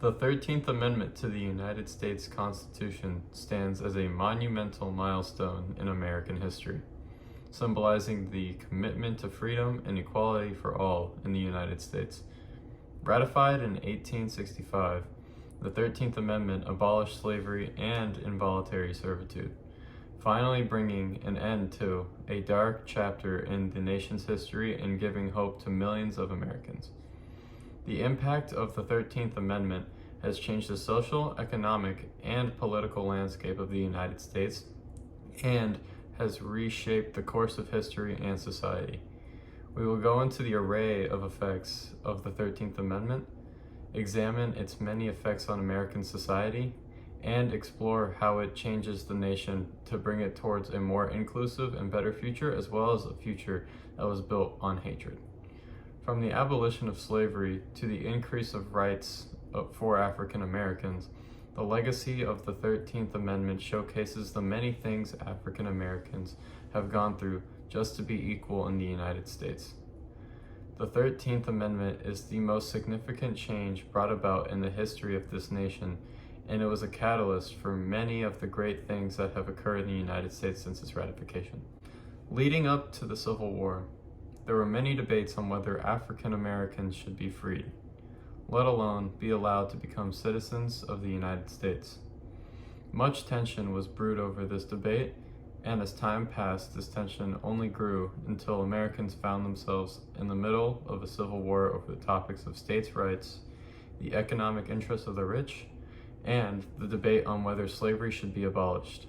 The 13th Amendment to the United States Constitution stands as a monumental milestone in American history, symbolizing the commitment to freedom and equality for all in the United States. Ratified in 1865, the 13th Amendment abolished slavery and involuntary servitude, finally bringing an end to a dark chapter in the nation's history and giving hope to millions of Americans. The impact of the 13th Amendment has changed the social, economic, and political landscape of the United States and has reshaped the course of history and society. We will go into the array of effects of the 13th Amendment, examine its many effects on American society, and explore how it changes the nation to bring it towards a more inclusive and better future, as well as a future that was built on hatred. From the abolition of slavery to the increase of rights for African Americans, the legacy of the 13th Amendment showcases the many things African Americans have gone through just to be equal in the United States. The 13th Amendment is the most significant change brought about in the history of this nation, and it was a catalyst for many of the great things that have occurred in the United States since its ratification. Leading up to the Civil War, there were many debates on whether African Americans should be freed, let alone be allowed to become citizens of the United States. Much tension was brewed over this debate, and as time passed, this tension only grew until Americans found themselves in the middle of a civil war over the topics of states' rights, the economic interests of the rich, and the debate on whether slavery should be abolished.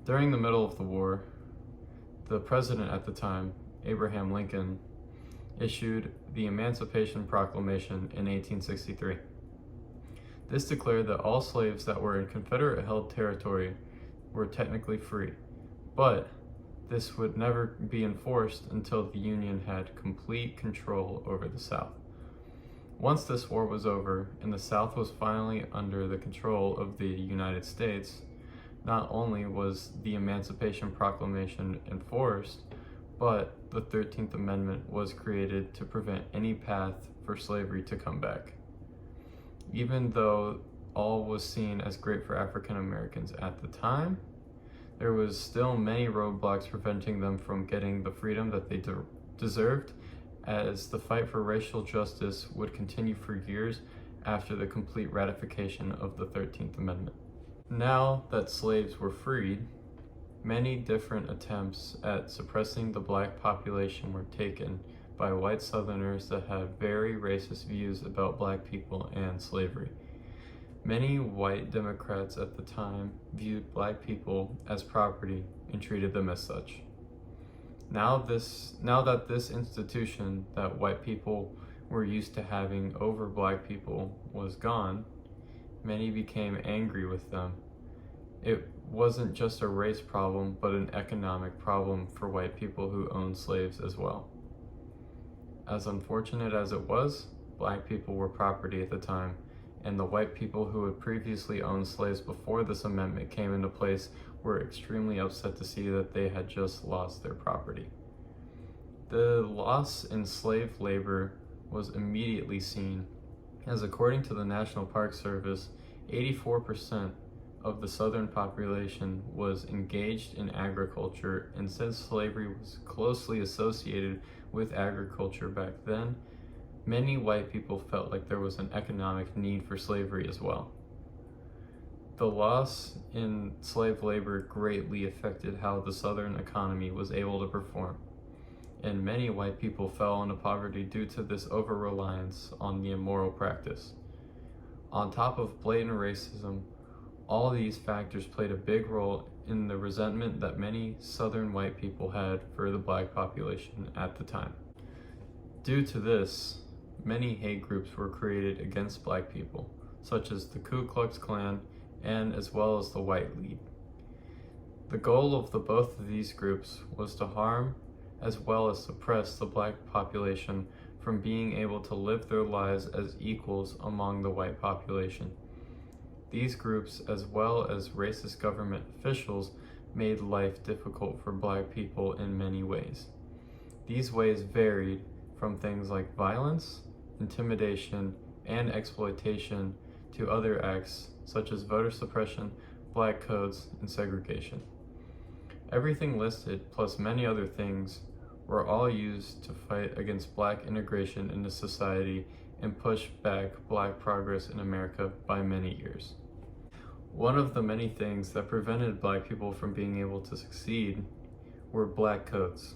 During the middle of the war, the president at the time, Abraham Lincoln, issued the Emancipation Proclamation in 1863. This declared that all slaves that were in Confederate-held territory were technically free, but this would never be enforced until the Union had complete control over the South. Once this war was over and the South was finally under the control of the United States, not only was the Emancipation Proclamation enforced, but the 13th Amendment was created to prevent any path for slavery to come back. Even though all was seen as great for African Americans at the time, there was still many roadblocks preventing them from getting the freedom that they deserved, as the fight for racial justice would continue for years after the complete ratification of the 13th Amendment. Now that slaves were freed, many different attempts at suppressing the black population were taken by white Southerners that had very racist views about black people and slavery. Many white Democrats at the time viewed black people as property and treated them as such. Now that this institution that white people were used to having over black people was gone, many became angry with them. It wasn't just a race problem, but an economic problem for white people who owned slaves as well. As unfortunate as it was, black people were property at the time, and the white people who had previously owned slaves before this amendment came into place were extremely upset to see that they had just lost their property. The loss in slave labor was immediately seen, as according to the National Park Service, 84% of the Southern population was engaged in agriculture, and since slavery was closely associated with agriculture back then, many white people felt like there was an economic need for slavery as well. The loss in slave labor greatly affected how the Southern economy was able to perform, and many white people fell into poverty due to this over-reliance on the immoral practice. On top of blatant racism, all these factors played a big role in the resentment that many Southern white people had for the black population at the time. Due to this, many hate groups were created against black people, such as the Ku Klux Klan and as well as the White League. The goal of both of these groups was to harm as well as suppress the black population from being able to live their lives as equals among the white population. These groups, as well as racist government officials, made life difficult for black people in many ways. These ways varied from things like violence, intimidation, and exploitation to other acts such as voter suppression, black codes, and segregation. Everything listed, plus many other things, were all used to fight against black integration into society and push back black progress in America by many years. One of the many things that prevented black people from being able to succeed were black codes.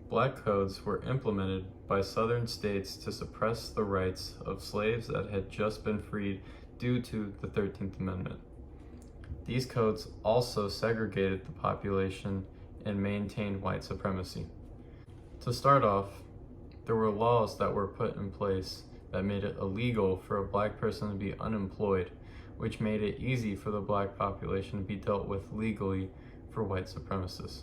Black codes were implemented by southern states to suppress the rights of slaves that had just been freed due to the 13th Amendment. These codes also segregated the population and maintained white supremacy. To start off, there were laws that were put in place that made it illegal for a black person to be unemployed, which made it easy for the black population to be dealt with legally for white supremacists.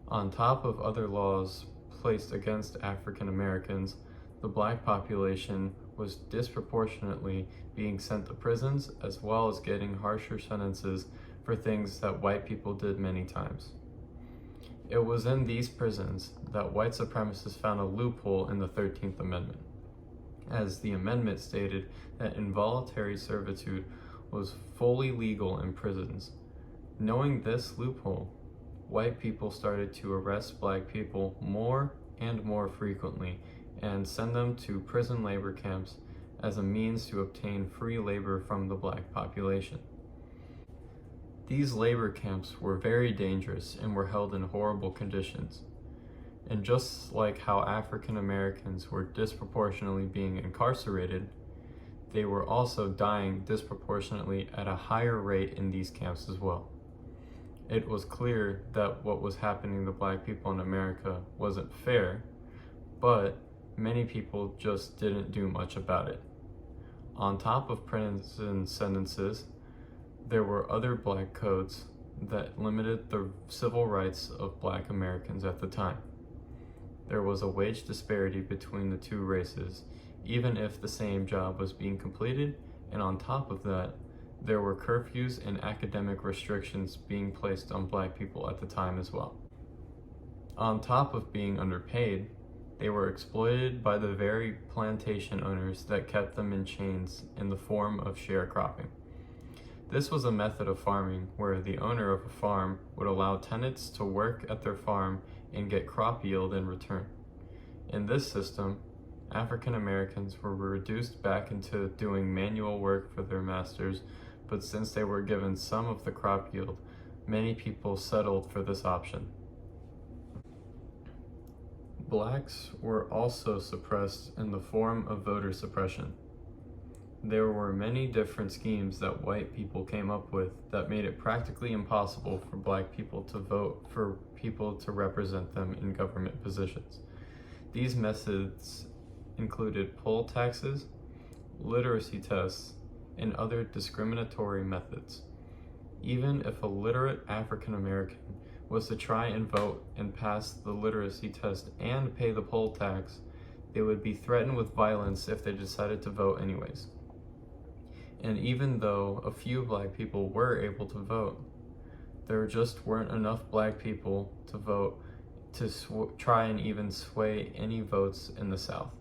On top of other laws placed against African Americans, the black population was disproportionately being sent to prisons as well as getting harsher sentences for things that white people did many times. It was in these prisons that white supremacists found a loophole in the 13th Amendment, as the amendment stated that involuntary servitude was fully legal in prisons. Knowing this loophole, white people started to arrest black people more and more frequently and send them to prison labor camps as a means to obtain free labor from the black population. These labor camps were very dangerous and were held in horrible conditions. And just like how African Americans were disproportionately being incarcerated, they were also dying disproportionately at a higher rate in these camps as well. It was clear that what was happening to black people in America wasn't fair, but many people just didn't do much about it. On top of prison sentences, there were other black codes that limited the civil rights of black Americans at the time. There was a wage disparity between the two races, even if the same job was being completed, and on top of that, there were curfews and academic restrictions being placed on black people at the time as well. On top of being underpaid, they were exploited by the very plantation owners that kept them in chains in the form of sharecropping. This was a method of farming where the owner of a farm would allow tenants to work at their farm and get crop yield in return. In this system, African Americans were reduced back into doing manual work for their masters, but since they were given some of the crop yield, many people settled for this option. Blacks were also suppressed in the form of voter suppression. There were many different schemes that white people came up with that made it practically impossible for black people to vote for people to represent them in government positions. These methods included poll taxes, literacy tests, and other discriminatory methods. Even if a literate African American was to try and vote and pass the literacy test and pay the poll tax, they would be threatened with violence if they decided to vote anyways. And even though a few black people were able to vote, there just weren't enough black people to vote to try and even sway any votes in the South.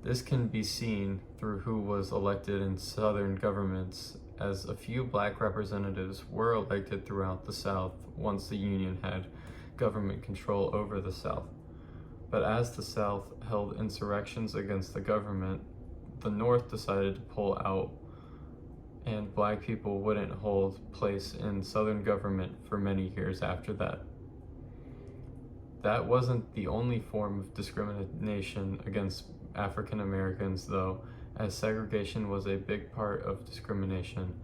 This can be seen through who was elected in Southern governments, as a few black representatives were elected throughout the South once the Union had government control over the South. But as the South held insurrections against the government, the North decided to pull out, and black people wouldn't hold place in Southern government for many years after that. That wasn't the only form of discrimination against African Americans, though, as segregation was a big part of discrimination,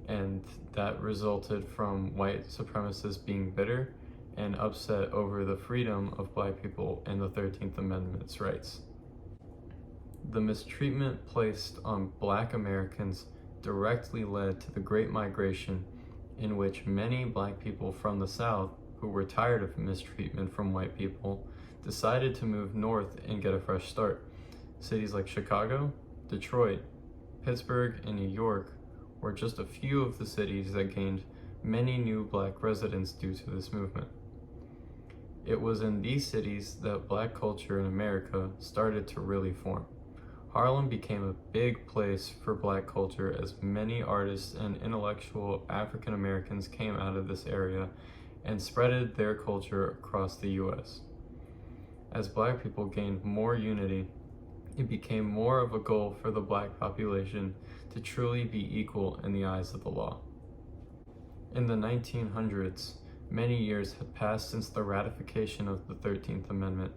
and that resulted from white supremacists being bitter and upset over the freedom of black people and the 13th Amendment's rights. The mistreatment placed on black Americans directly led to the Great Migration, in which many black people from the South, who were tired of mistreatment from white people, decided to move north and get a fresh start. Cities like Chicago, Detroit, Pittsburgh, and New York were just a few of the cities that gained many new black residents due to this movement. It was in these cities that black culture in America started to really form. Harlem became a big place for black culture as many artists and intellectual African Americans came out of this area and spreaded their culture across the US. As black people gained more unity, it became more of a goal for the black population to truly be equal in the eyes of the law. In the 1900s, many years had passed since the ratification of the 13th Amendment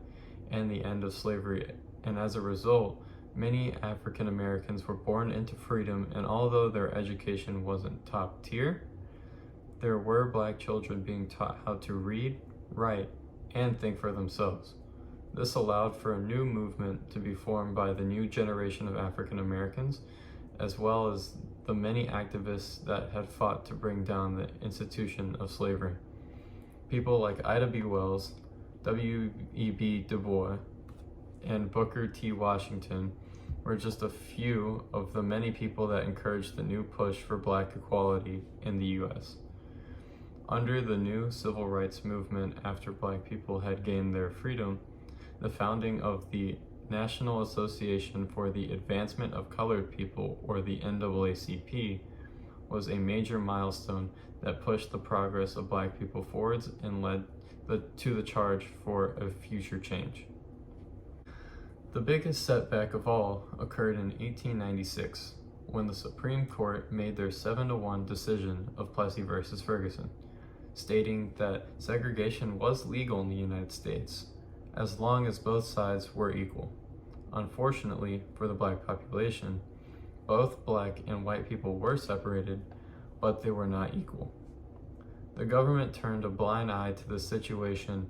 and the end of slavery, and as a result, many African Americans were born into freedom, and although their education wasn't top tier, there were black children being taught how to read, write, and think for themselves. This allowed for a new movement to be formed by the new generation of African Americans, as well as the many activists that had fought to bring down the institution of slavery. People like Ida B. Wells, W.E.B. Du Bois, and Booker T. Washington were just a few of the many people that encouraged the new push for black equality in the US. Under the new civil rights movement after black people had gained their freedom, the founding of the National Association for the Advancement of Colored People, or the NAACP, was a major milestone that pushed the progress of black people forwards and led to the charge for a future change. The biggest setback of all occurred in 1896, when the Supreme Court made their 7-1 decision of Plessy versus Ferguson, stating that segregation was legal in the United States, as long as both sides were equal. Unfortunately for the black population, both black and white people were separated, but they were not equal. The government turned a blind eye to the situation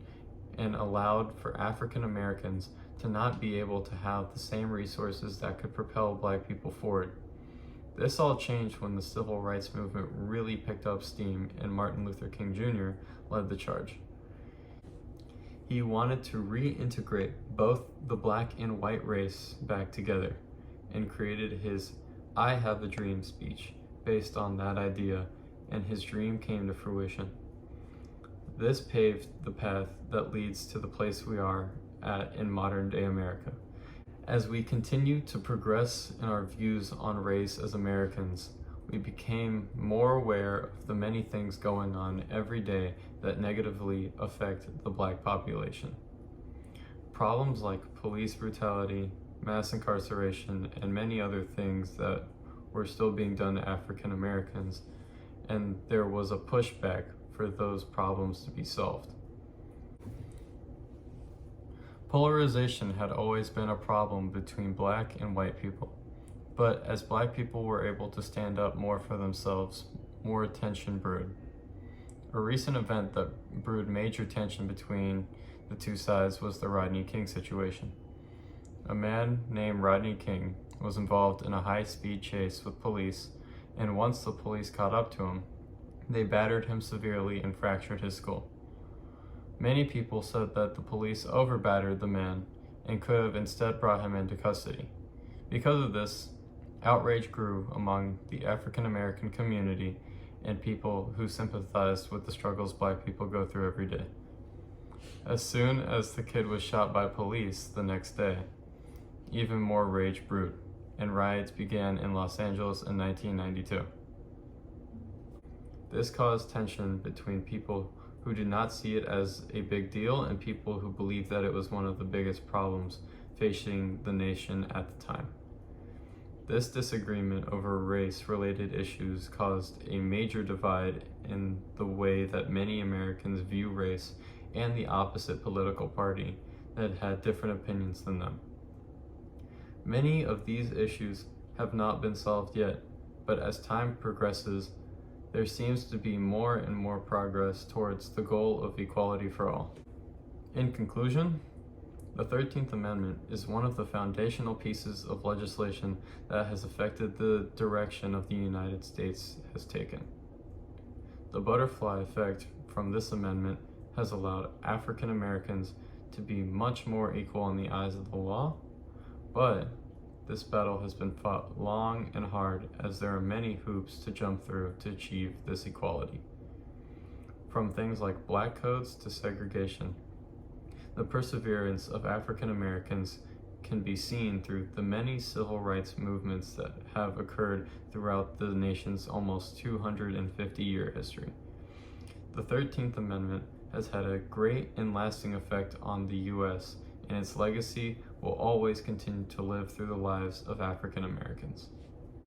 and allowed for African Americans to not be able to have the same resources that could propel black people forward. This all changed when the civil rights movement really picked up steam and Martin Luther King Jr. led the charge. He wanted to reintegrate both the black and white race back together and created his "I Have a Dream" speech based on that idea, and his dream came to fruition. This paved the path that leads to the place we are at in modern day America. As we continue to progress in our views on race as Americans, we became more aware of the many things going on every day that negatively affect the black population. Problems like police brutality, mass incarceration, and many other things that were still being done to African Americans, and there was a pushback for those problems to be solved. Polarization had always been a problem between black and white people, but as black people were able to stand up more for themselves, more tension brewed. A recent event that brewed major tension between the two sides was the Rodney King situation. A man named Rodney King was involved in a high-speed chase with police, and once the police caught up to him, they battered him severely and fractured his skull. Many people said that the police over-battered the man and could have instead brought him into custody. Because of this, outrage grew among the African American community and people who sympathized with the struggles black people go through every day. As soon as the kid was shot by police the next day, even more rage brewed, and riots began in Los Angeles in 1992. This caused tension between people who did not see it as a big deal and people who believed that it was one of the biggest problems facing the nation at the time. This disagreement over race-related issues caused a major divide in the way that many Americans view race and the opposite political party that had different opinions than them. Many of these issues have not been solved yet, but as time progresses, there seems to be more and more progress towards the goal of equality for all. In conclusion, the 13th Amendment is one of the foundational pieces of legislation that has affected the direction of the United States has taken. The butterfly effect from this amendment has allowed African Americans to be much more equal in the eyes of the law, but this battle has been fought long and hard as there are many hoops to jump through to achieve this equality. From things like black codes to segregation, the perseverance of African Americans can be seen through the many civil rights movements that have occurred throughout the nation's almost 250-year history. The 13th Amendment has had a great and lasting effect on the U.S., and its legacy will always continue to live through the lives of African Americans.